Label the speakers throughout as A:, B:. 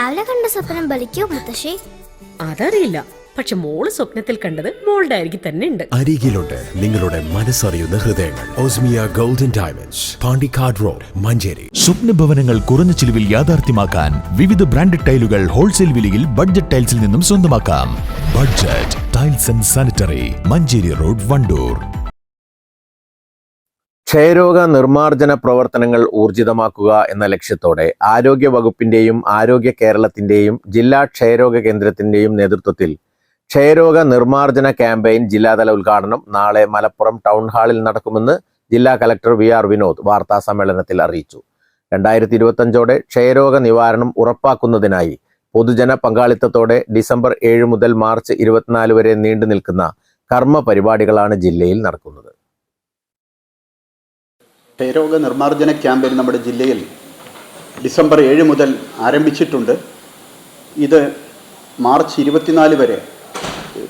A: രാവിലെ കണ്ട സ്വപ്നം ബലിക്കോ മുത്തശ്ശി?
B: അതറിയില്ല, പക്ഷെ മോള് സ്വപ്നത്തിൽ കണ്ടത് മോളുടെ അരികിൽ തന്നെ ഉണ്ട്.
C: അരികിലുണ്ട് നിങ്ങളുടെ മനസ്സറിയുന്ന ഹൃദയങ്ങൾ. ഓസ്മിയ golden diamonds, Pandikkad road, Manjeri.
D: സ്വപ്ന ഭവനങ്ങൾ കുറഞ്ഞ ചിലവിൽ യാഥാർത്ഥ്യമാക്കാൻ വിവിധ ബ്രാൻഡഡ് ടൈലുകൾ ഹോൾസെയിൽ വിലയിൽ ബഡ്ജറ്റ് ടൈൽസിൽ നിന്നും സ്വന്തമാക്കാം. Budget tiles and sanitary, Manjeri road, Wandoor.
E: ക്ഷയരോഗ നിർമ്മാർജ്ജന പ്രവർത്തനങ്ങൾ ഊർജിതമാക്കുക എന്ന ലക്ഷ്യത്തോടെ ആരോഗ്യ വകുപ്പിന്റെയും ആരോഗ്യ കേരളത്തിന്റെയും ജില്ലാ ക്ഷയരോഗ കേന്ദ്രത്തിന്റെയും നേതൃത്വത്തിൽ ക്ഷയരോഗ നിർമ്മാർജ്ജന ക്യാമ്പയിൻ ജില്ലാതല ഉദ്ഘാടനം നാളെ മലപ്പുറം ടൗൺ ഹാളിൽ നടക്കുമെന്ന് ജില്ലാ കലക്ടർ VR വിനോദ് വാർത്താ സമ്മേളനത്തിൽ അറിയിച്ചു. 2025ഓടെ ക്ഷയരോഗ നിവാരണം ഉറപ്പാക്കുന്നതിനായി പൊതുജന പങ്കാളിത്തത്തോടെ ഡിസംബർ 7 മുതൽ മാർച്ച് 24 വരെ നീണ്ടു നിൽക്കുന്ന കർമ്മ പരിപാടികളാണ് ജില്ലയിൽ നടക്കുന്നത്.
F: ക്ഷയരോഗ നിർമ്മാർജ്ജന ക്യാമ്പയിൻ നമ്മുടെ ജില്ലയിൽ ഡിസംബർ 7 മുതൽ ആരംഭിച്ചിട്ടുണ്ട്. ഇത് മാർച്ച് 24 വരെ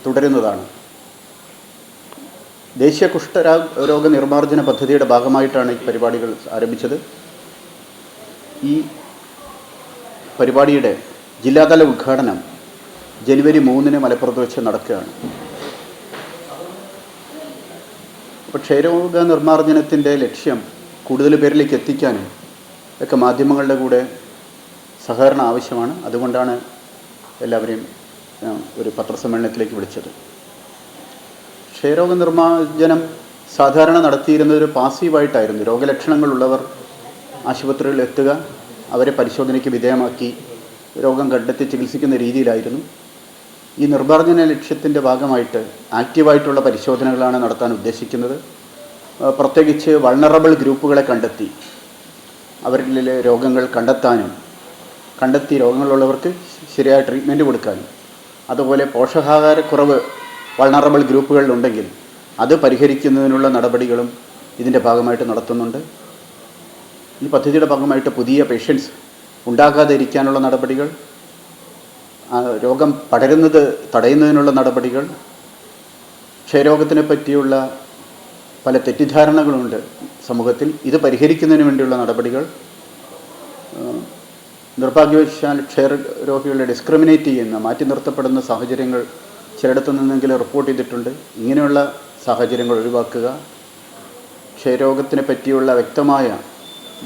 F: തുടരുന്നതാണ്. ദേശീയ കുഷ്ഠരോഗ നിർമ്മാർജ്ജന പദ്ധതിയുടെ ഭാഗമായിട്ടാണ് ഈ പരിപാടികൾ ആരംഭിച്ചത്. ഈ പരിപാടിയുടെ ജില്ലാതല ഉദ്ഘാടനം ജനുവരി 3 മലപ്പുറത്ത് വെച്ച് നടക്കുകയാണ്. അപ്പോൾ ക്ഷയരോഗ നിർമ്മാർജ്ജനത്തിൻ്റെ ലക്ഷ്യം കൂടുതൽ പേരിലേക്ക് എത്തിക്കാനും ഒക്കെ മാധ്യമങ്ങളുടെ കൂടെ സഹകരണം ആവശ്യമാണ്. അതുകൊണ്ടാണ് എല്ലാവരെയും ഒരു പത്രസമ്മേളനത്തിലേക്ക് വിളിച്ചത്. ക്ഷയരോഗ നിർമ്മാർജ്ജനം സാധാരണ നടത്തിയിരുന്നത് ഒരു പാസീവായിട്ടായിരുന്നു. രോഗലക്ഷണങ്ങളുള്ളവർ ആശുപത്രികളിൽ എത്തുക, അവരെ പരിശോധനയ്ക്ക് വിധേയമാക്കി രോഗം കണ്ടെത്തി ചികിത്സിക്കുന്ന രീതിയിലായിരുന്നു. ഈ നിർമ്മാർജ്ജന ലക്ഷ്യത്തിൻ്റെ ഭാഗമായിട്ട് ആക്റ്റീവായിട്ടുള്ള പരിശോധനകളാണ് നടത്താൻ ഉദ്ദേശിക്കുന്നത്. പ്രത്യേകിച്ച് വൾണറബിൾ ഗ്രൂപ്പുകളെ കണ്ടെത്തി അവരിലെ രോഗങ്ങൾ കണ്ടെത്താനും കണ്ടെത്തി രോഗങ്ങളുള്ളവർക്ക് ശരിയായ ട്രീറ്റ്മെൻറ്റ് കൊടുക്കാനും, അതുപോലെ പോഷകാഹാരക്കുറവ് വൾണറബിൾ ഗ്രൂപ്പുകളിലുണ്ടെങ്കിൽ അത് പരിഹരിക്കുന്നതിനുള്ള നടപടികളും ഇതിൻ്റെ ഭാഗമായിട്ട് നടത്തുന്നുണ്ട്. ഈ പദ്ധതിയുടെ ഭാഗമായിട്ട് പുതിയ പേഷ്യൻസ് ഉണ്ടാകാതെ ഇരിക്കാനുള്ള നടപടികൾ, രോഗം പടരുന്നത് തടയുന്നതിനുള്ള നടപടികൾ, ക്ഷയരോഗത്തിനെ പറ്റിയുള്ള പല തെറ്റിദ്ധാരണകളുണ്ട് സമൂഹത്തിൽ, ഇത് പരിഹരിക്കുന്നതിന് വേണ്ടിയുള്ള നടപടികൾ, നിർഭാഗ്യവശാൽ ക്ഷയരോഗികളെ ഡിസ്ക്രിമിനേറ്റ് ചെയ്യുന്ന മാറ്റി നിർത്തപ്പെടുന്ന സാഹചര്യങ്ങൾ ചിലയിടത്തു നിന്നെങ്കിലും റിപ്പോർട്ട് ചെയ്തിട്ടുണ്ട്. ഇങ്ങനെയുള്ള സാഹചര്യങ്ങൾ ഒഴിവാക്കുക, ക്ഷയരോഗത്തിനെ പറ്റിയുള്ള വ്യക്തമായ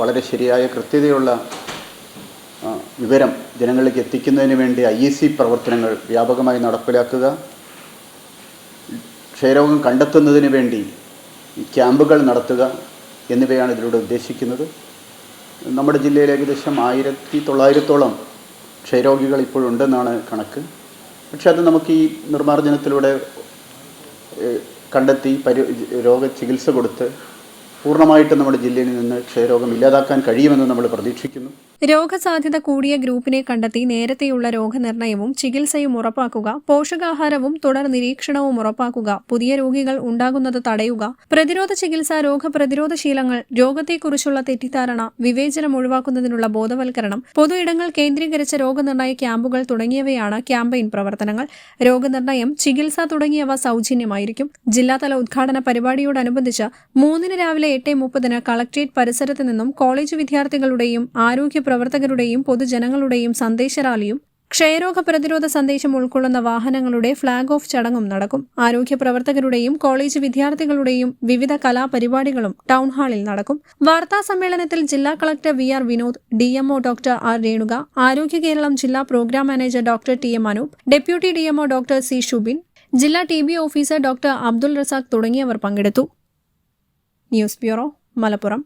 F: വളരെ ശരിയായ കൃത്യതയുള്ള വിവരം ജനങ്ങളിലേക്ക് എത്തിക്കുന്നതിന് വേണ്ടി IEC പ്രവർത്തനങ്ങൾ വ്യാപകമായി നടപ്പിലാക്കുക, ക്ഷയരോഗം കണ്ടെത്തുന്നതിന് വേണ്ടി ക്യാമ്പുകൾ നടത്തുക എന്നിവയാണ് ഇതിലൂടെ ഉദ്ദേശിക്കുന്നത്. നമ്മുടെ ജില്ലയിൽ ഏകദേശം 1900ഓളം ക്ഷയരോഗികൾ ഇപ്പോഴുണ്ടെന്നാണ് കണക്ക്. പക്ഷെ അത് നമുക്ക് ഈ നിർമ്മാർജ്ജനത്തിലൂടെ കണ്ടെത്തി രോഗചികിത്സ കൊടുത്ത് പൂർണ്ണമായിട്ട് നമ്മുടെ ജില്ലയിൽ നിന്ന് ക്ഷയരോഗം ഇല്ലാതാക്കാൻ കഴിയുമെന്ന് നമ്മൾ പ്രതീക്ഷിക്കുന്നു.
G: രോഗസാധ്യത കൂടിയ ഗ്രൂപ്പിനെ കണ്ടെത്തി നേരത്തെയുള്ള രോഗനിർണയവും ചികിത്സയും ഉറപ്പാക്കുക, പോഷകാഹാരവും തുടർ നിരീക്ഷണവും ഉറപ്പാക്കുക, പുതിയ രോഗികൾ ഉണ്ടാകുന്നത് തടയുക, പ്രതിരോധ ചികിത്സ, രോഗപ്രതിരോധ ശീലങ്ങൾ, രോഗത്തെക്കുറിച്ചുള്ള തെറ്റിദ്ധാരണ, വിവേചനം ഒഴിവാക്കുന്നതിനുള്ള ബോധവൽക്കരണം, പൊതു ഇടങ്ങൾ കേന്ദ്രീകരിച്ച രോഗനിർണയ ക്യാമ്പുകൾ തുടങ്ങിയവയാണ് ക്യാമ്പയിൻ പ്രവർത്തനങ്ങൾ. രോഗനിർണയം, ചികിത്സ തുടങ്ങിയവ സൗജന്യമായിരിക്കും. ജില്ലാതല ഉദ്ഘാടന പരിപാടിയോടനുബന്ധിച്ച് 3 രാവിലെ 8:30 കളക്ട്രേറ്റ് പരിസരത്ത് നിന്നും കോളേജ് വിദ്യാർത്ഥികളുടെയും ആരോഗ്യ പ്രവർത്തകരുടെയും പൊതുജനങ്ങളുടെയും സന്ദേശ റാലിയും ക്ഷയരോഗ പ്രതിരോധ സന്ദേശം ഉൾക്കൊള്ളുന്ന വാഹനങ്ങളുടെ ഫ്ളാഗ് ഓഫ് ചടങ്ങും നടക്കും. ആരോഗ്യ പ്രവർത്തകരുടെയും കോളേജ് വിദ്യാർത്ഥികളുടെയും വിവിധ കലാപരിപാടികളും ടൗൺ ഹാളിൽ നടക്കും. വാർത്താ സമ്മേളനത്തിൽ ജില്ലാ collector VR Vinod, DMO doctor R Renuka, Arogya Keralam ജില്ലാ programme manager doctor TM Anoop, deputy DMO doctor C Shubin, ജില്ലാ TB officer doctor Abdul Razak തുടങ്ങിയവർ പങ്കെടുത്തു. News bureau, Malappuram.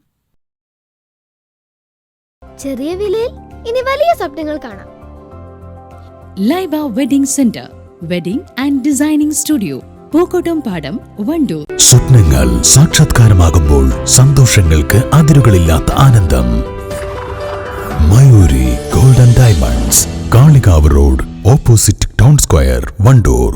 A: ചെറിയ വിലയിൽ ഇനി വലിയ സ്വപ്നങ്ങൾ കാണാം.
H: Laiba wedding centre, wedding and designing studio, Pookkottumpadam, Wandoor.
D: സ്വപ്നങ്ങൾ സാക്ഷാത്കാരമാകുമ്പോൾ സന്തോഷങ്ങൾക്ക് അതിരുകളില്ലാത്ത ആനന്ദം. Mayuri golden diamonds, Kalikavu road, opposite town square, Wandoor.